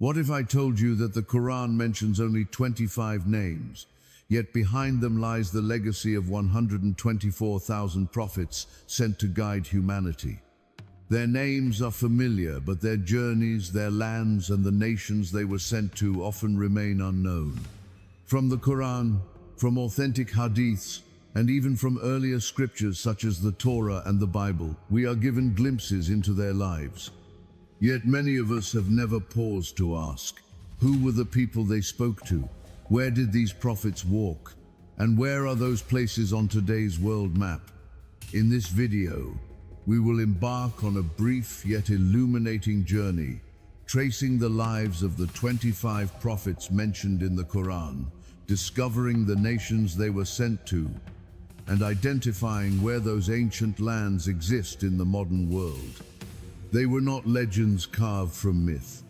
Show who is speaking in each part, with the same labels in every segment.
Speaker 1: What if I told you that the Quran mentions only 25 names, yet behind them lies the legacy of 124,000 prophets sent to guide humanity? Their names are familiar, but their journeys, their lands, and the nations they were sent to often remain unknown. From the Quran, from authentic hadiths, and even from earlier scriptures such as the Torah and the Bible, we are given glimpses into their lives. Yet many of us have never paused to ask, who were the people they spoke to? Where did these prophets walk? And where are those places on today's world map? In this video, we will embark on a brief yet illuminating journey, tracing the lives of the 25 prophets mentioned in the Quran, discovering the nations they were sent to, and identifying where those ancient lands exist in the modern world. They were not legends carved from myth.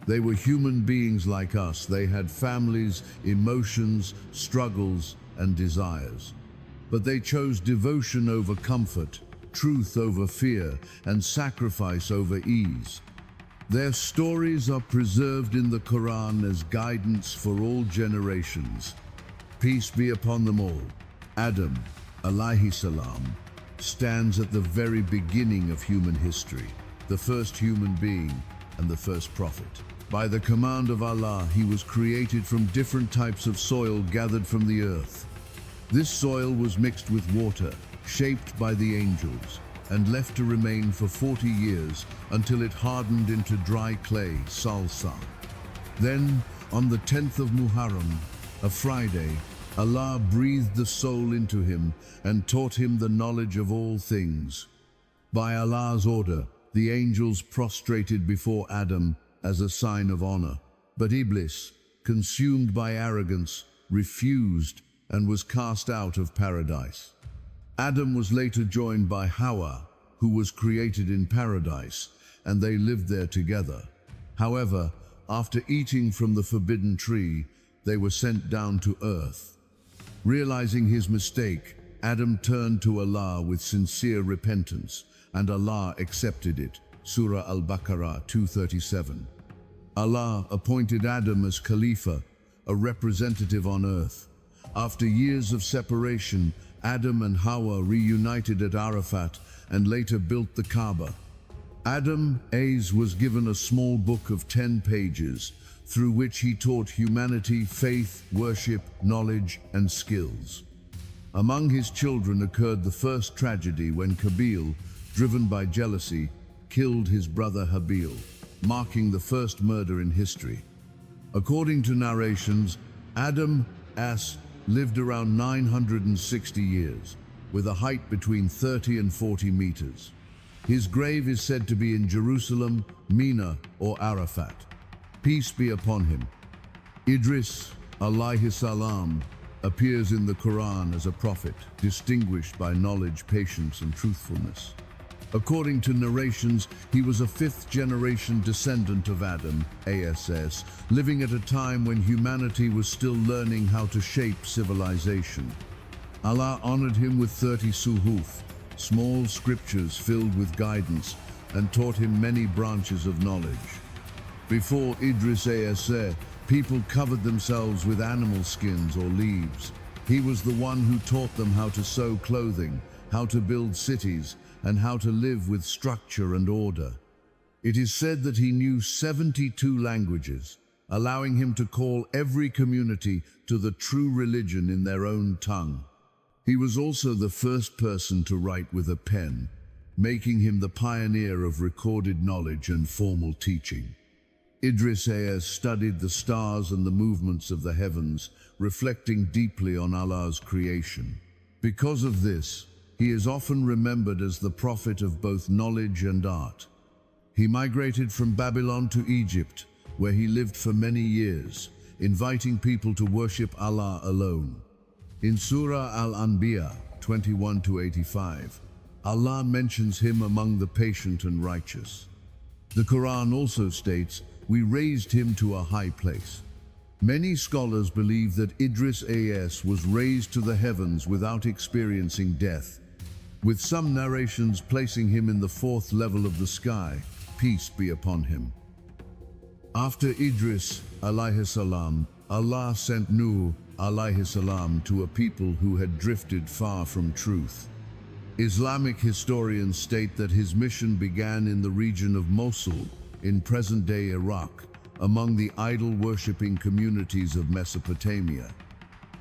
Speaker 1: They were human beings like us. They had families, emotions, struggles, and desires. But they chose devotion over comfort, truth over fear, and sacrifice over ease. Their stories are preserved in the Quran as guidance for all generations. Peace be upon them all. Adam, alayhi salam, stands at the very beginning of human history, the first human being and the first prophet. By the command of Allah, he was created from different types of soil gathered from the earth. This soil was mixed with water, shaped by the angels, and left to remain for 40 years until it hardened into dry clay, salsa. Then, on the 10th of Muharram, a Friday, Allah breathed the soul into him and taught him the knowledge of all things. By Allah's order, the angels prostrated before Adam as a sign of honor. But Iblis, consumed by arrogance, refused and was cast out of paradise. Adam was later joined by Hawa, who was created in paradise, and they lived there together. However, after eating from the forbidden tree, they were sent down to earth. Realizing his mistake, Adam turned to Allah with sincere repentance, and Allah accepted it. Surah Al-Baqarah 237. Allah appointed Adam as Khalifa, a representative on earth. After years of separation, Adam and Hawa reunited at Arafat and later built the Kaaba. Adam was given a small book of 10 pages, through which he taught humanity faith, worship, knowledge, and skills. Among his children occurred the first tragedy when Qabil, driven by jealousy, killed his brother Habil, marking the first murder in history. According to narrations, Adam lived around 960 years, with a height between 30 and 40 meters. His grave is said to be in Jerusalem, Mina, or Arafat. Peace be upon him. Idris, alayhi salam, appears in the Quran as a prophet, distinguished by knowledge, patience, and truthfulness. According to narrations, he was a fifth-generation descendant of Adam, living at a time when humanity was still learning how to shape civilization. Allah honored him with 30 suhuf, small scriptures filled with guidance, and taught him many branches of knowledge. Before Idris people covered themselves with animal skins or leaves. He was the one who taught them how to sew clothing, how to build cities, and how to live with structure and order. It is said that he knew 72 languages, allowing him to call every community to the true religion in their own tongue. He was also the first person to write with a pen, making him the pioneer of recorded knowledge and formal teaching. Idris studied the stars and the movements of the heavens, reflecting deeply on Allah's creation. Because of this, he is often remembered as the prophet of both knowledge and art. He migrated from Babylon to Egypt, where he lived for many years, inviting people to worship Allah alone. In Surah al-Anbiya 21-85, Allah mentions him among the patient and righteous. The Quran also states, "We raised him to a high place." Many scholars believe that Idris was raised to the heavens without experiencing death, with some narrations placing him in the fourth level of the sky, peace be upon him. After Idris alayhi salam, Allah sent Nuh alayhi salam to a people who had drifted far from truth. Islamic historians state that his mission began in the region of Mosul, in present-day Iraq, among the idol-worshipping communities of Mesopotamia.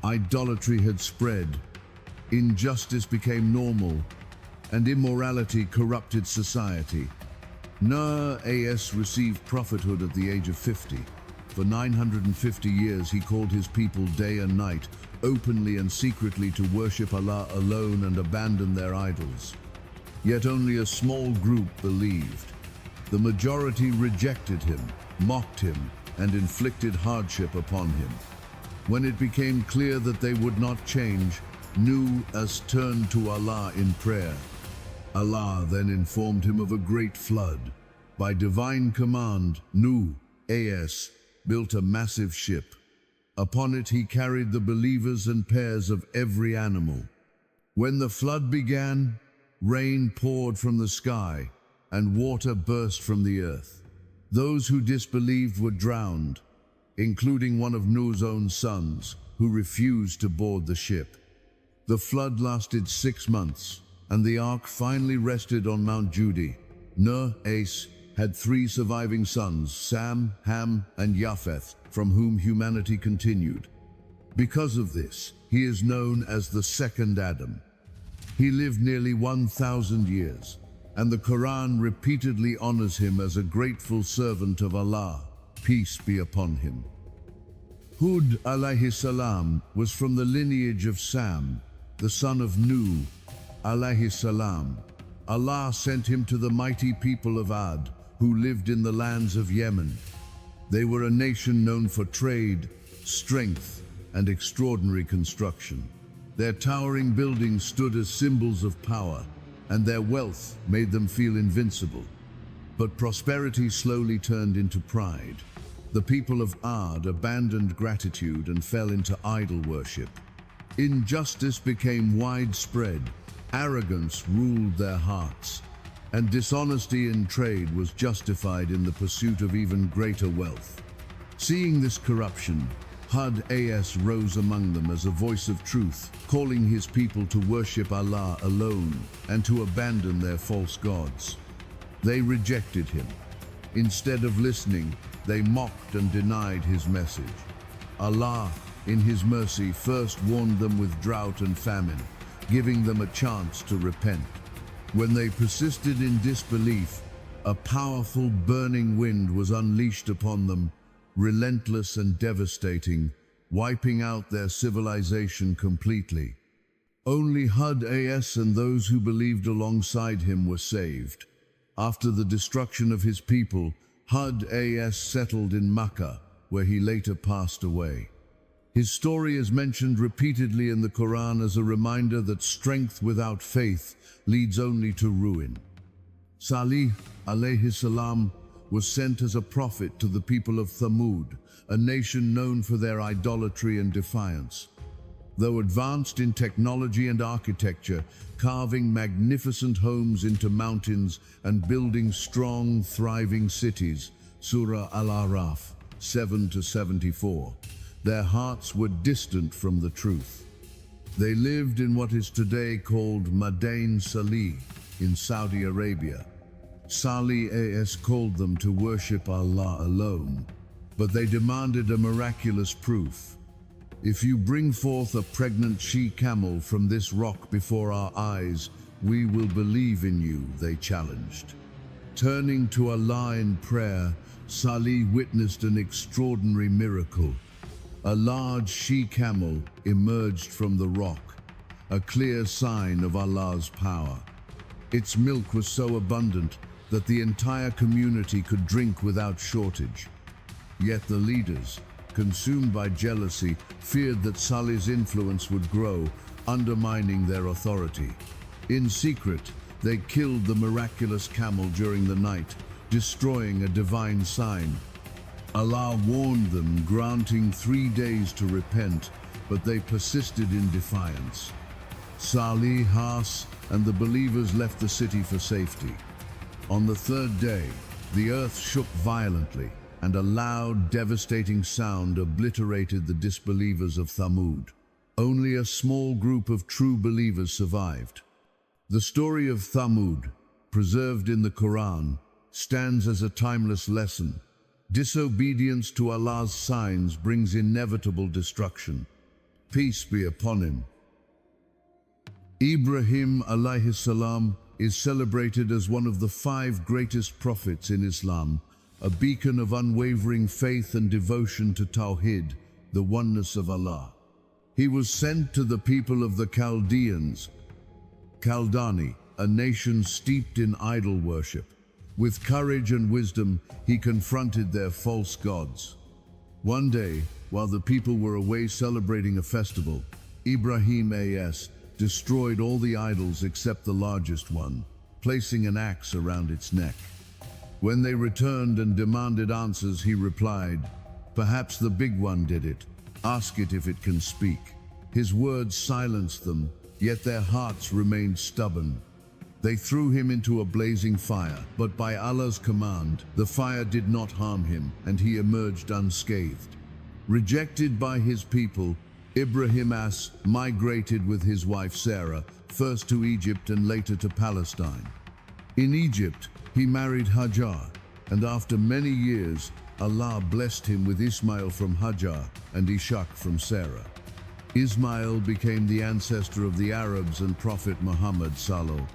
Speaker 1: Idolatry had spread, injustice became normal, and immorality corrupted society. Nuh received prophethood at the age of 50. For 950 years he called his people day and night, openly and secretly, to worship Allah alone and abandon their idols. Yet only a small group believed. The majority rejected him, mocked him, and inflicted hardship upon him. When it became clear that they would not change, Nuh turned to Allah in prayer. Allah then informed him of a great flood. By divine command, Nuh built a massive ship. Upon it he carried the believers and pairs of every animal. When the flood began, rain poured from the sky and water burst from the earth. Those who disbelieved were drowned, including one of Nuh's own sons, who refused to board the ship. The flood lasted 6 months, and the ark finally rested on Mount Judi. Nuh had 3 surviving sons, Sam, Ham, and Japheth, from whom humanity continued. Because of this, he is known as the second Adam. He lived nearly 1,000 years, and the Quran repeatedly honors him as a grateful servant of Allah, peace be upon him. Hud alayhi salam was from the lineage of Sam, the son of Nuh alayhi salam. Allah sent him to the mighty people of Ad, who lived in the lands of Yemen. They were a nation known for trade, strength, and extraordinary construction. Their towering buildings stood as symbols of power, and their wealth made them feel invincible. But prosperity slowly turned into pride. The people of Ad abandoned gratitude and fell into idol worship. Injustice became widespread, arrogance ruled their hearts, and dishonesty in trade was justified in the pursuit of even greater wealth. Seeing this corruption, Hud rose among them as a voice of truth, calling his people to worship Allah alone and to abandon their false gods. They rejected him. Instead of listening, they mocked and denied his message. Allah, in his mercy, first warned them with drought and famine, giving them a chance to repent. When they persisted in disbelief, a powerful burning wind was unleashed upon them, relentless and devastating, wiping out their civilization completely. Only Hud and those who believed alongside him were saved. After the destruction of his people, Hud settled in Makkah, where he later passed away. His story is mentioned repeatedly in the Quran as a reminder that strength without faith leads only to ruin. Salih alayhi salam was sent as a prophet to the people of Thamud, a nation known for their idolatry and defiance. Though advanced in technology and architecture, carving magnificent homes into mountains and building strong, thriving cities, Surah Al-Araf 7-74, their hearts were distant from the truth. They lived in what is today called Madain Salih in Saudi Arabia. Salih called them to worship Allah alone, but they demanded a miraculous proof. If you bring forth a pregnant she-camel from this rock before our eyes, we will believe in you, they challenged. Turning to Allah in prayer, Salih witnessed an extraordinary miracle. A large she-camel emerged from the rock, a clear sign of Allah's power. Its milk was so abundant that the entire community could drink without shortage. Yet the leaders, consumed by jealousy, feared that Salih's influence would grow, undermining their authority. In secret, they killed the miraculous camel during the night, destroying a divine sign. Allah warned them, granting 3 days to repent, but they persisted in defiance. Salih, and the believers left the city for safety. On the 3rd day, the earth shook violently, and a loud, devastating sound obliterated the disbelievers of Thamud. Only a small group of true believers survived. The story of Thamud, preserved in the Quran, stands as a timeless lesson. Disobedience to Allah's signs brings inevitable destruction. Peace be upon him. Ibrahim alayhi salam is celebrated as one of the 5 greatest prophets in Islam, a beacon of unwavering faith and devotion to Tawhid, the oneness of Allah. He was sent to the people of the Chaldeans, Chaldani, a nation steeped in idol worship. With courage and wisdom, he confronted their false gods. One day, while the people were away celebrating a festival, Ibrahim destroyed all the idols except the largest one, placing an axe around its neck. When they returned and demanded answers, he replied, "Perhaps the big one did it. Ask it if it can speak." His words silenced them, yet their hearts remained stubborn. They threw him into a blazing fire, but by Allah's command, the fire did not harm him, and he emerged unscathed. Rejected by his people, Ibrahim migrated with his wife Sarah, first to Egypt and later to Palestine. In Egypt, he married Hajar, and after many years, Allah blessed him with Ismail from Hajar and Ishaq from Sarah. Ismail became the ancestor of the Arabs and Prophet Muhammad Salih,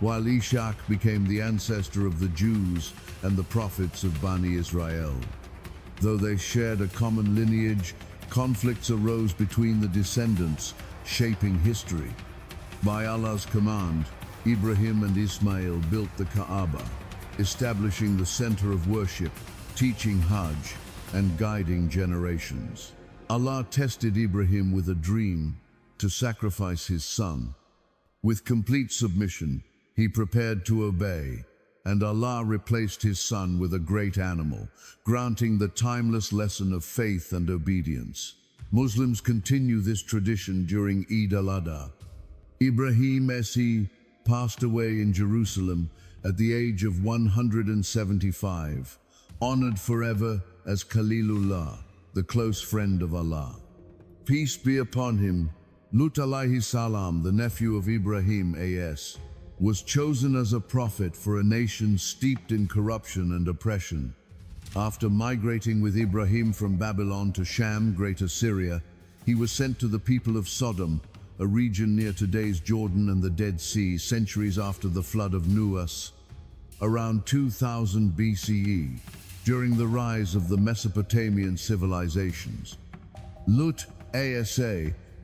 Speaker 1: while Ishaq became the ancestor of the Jews and the prophets of Bani Israel. Though they shared a common lineage, conflicts arose between the descendants, shaping history. By Allah's command, Ibrahim and Ismail built the Kaaba, establishing the center of worship, teaching Hajj, and guiding generations. Allah tested Ibrahim with a dream to sacrifice his son. With complete submission, he prepared to obey, and Allah replaced his son with a great animal, granting the timeless lesson of faith and obedience. Muslims continue this tradition during Eid al-Adha. Ibrahim passed away in Jerusalem at the age of 175, honored forever as Khalilullah, the close friend of Allah. Peace be upon him. Lut alayhi salam, the nephew of Ibrahim was chosen as a prophet for a nation steeped in corruption and oppression. After migrating with Ibrahim from Babylon to Sham, Greater Syria, he was sent to the people of Sodom, a region near today's Jordan and the Dead Sea, centuries after the flood of Noah, around 2000 BCE, during the rise of the Mesopotamian civilizations. Lut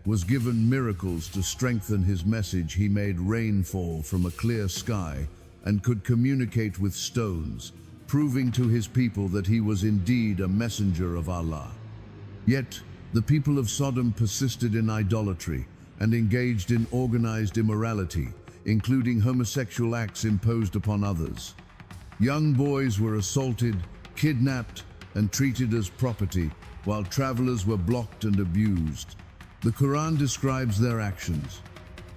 Speaker 1: was given miracles to strengthen his message. He made rain fall from a clear sky and could communicate with stones, proving to his people that he was indeed a messenger of Allah. Yet, the people of Sodom persisted in idolatry and engaged in organized immorality, including homosexual acts imposed upon others. Young boys were assaulted, kidnapped, and treated as property, while travelers were blocked and abused. The Quran describes their actions.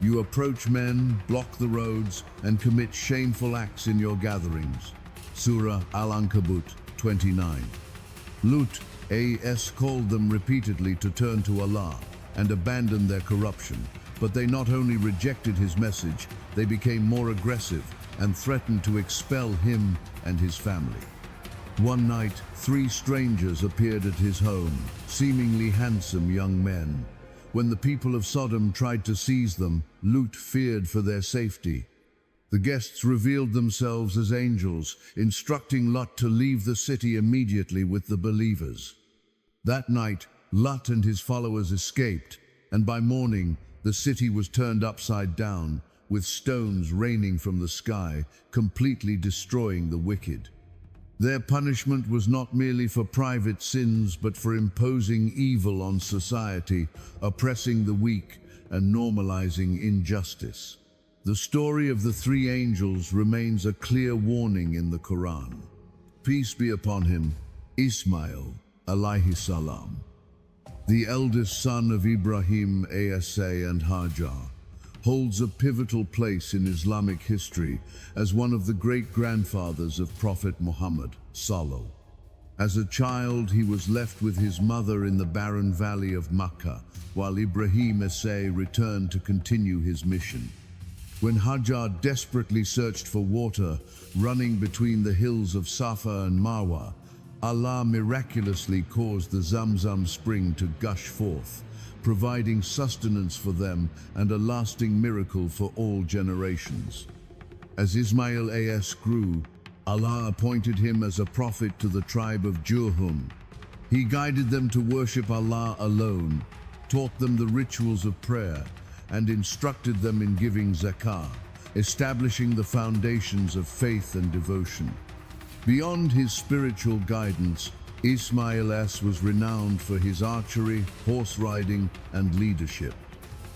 Speaker 1: You approach men, block the roads, and commit shameful acts in your gatherings. Surah Al-Ankabut 29. Lut called them repeatedly to turn to Allah and abandon their corruption, but they not only rejected his message, they became more aggressive and threatened to expel him and his family. One night, 3 strangers appeared at his home, seemingly handsome young men. When the people of Sodom tried to seize them, Lut feared for their safety. The guests revealed themselves as angels, instructing Lut to leave the city immediately with the believers. That night, Lut and his followers escaped, and by morning, the city was turned upside down, with stones raining from the sky, completely destroying the wicked. Their punishment was not merely for private sins, but for imposing evil on society, oppressing the weak, and normalizing injustice. The story of the 3 angels remains a clear warning in the Quran. Peace be upon him, Ismail, alayhi salam, the eldest son of Ibrahim and Hajar, holds a pivotal place in Islamic history as one of the great-grandfathers of Prophet Muhammad Salih. As a child, he was left with his mother in the barren valley of Makkah, while Ibrahim returned to continue his mission. When Hajar desperately searched for water, running between the hills of Safa and Marwa, Allah miraculously caused the Zamzam spring to gush forth, providing sustenance for them and a lasting miracle for all generations. As Ismail grew, Allah appointed him as a prophet to the tribe of Jurhum. He guided them to worship Allah alone, taught them the rituals of prayer, and instructed them in giving zakah, establishing the foundations of faith and devotion. Beyond his spiritual guidance, Ismail was renowned for his archery, horse riding, and leadership.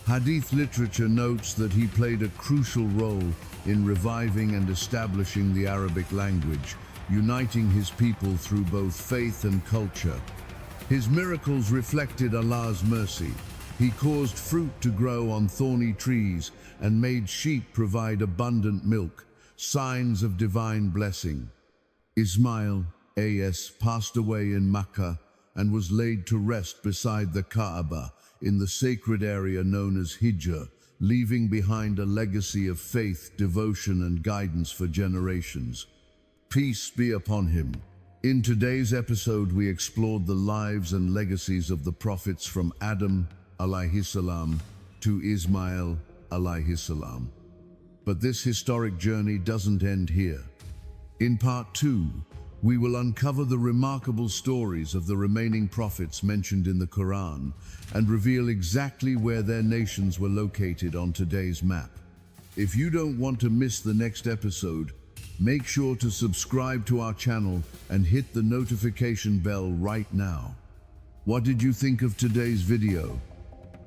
Speaker 1: Hadith literature notes that he played a crucial role in reviving and establishing the Arabic language, uniting his people through both faith and culture. His miracles reflected Allah's mercy. He caused fruit to grow on thorny trees and made sheep provide abundant milk, signs of divine blessing. Ismail passed away in Makkah and was laid to rest beside the Kaaba in the sacred area known as Hijr, leaving behind a legacy of faith, devotion, and guidance for generations. Peace be upon him. In today's episode, we explored the lives and legacies of the prophets from Adam alayhi salam to Ismail alayhi salam. But this historic journey doesn't end here. In part 2, we will uncover the remarkable stories of the remaining prophets mentioned in the Quran and reveal exactly where their nations were located on today's map. If you don't want to miss the next episode, make sure to subscribe to our channel and hit the notification bell right now. What did you think of today's video?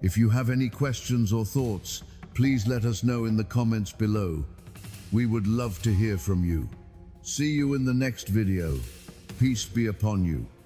Speaker 1: If you have any questions or thoughts, please let us know in the comments below. We would love to hear from you. See you in the next video. Peace be upon you.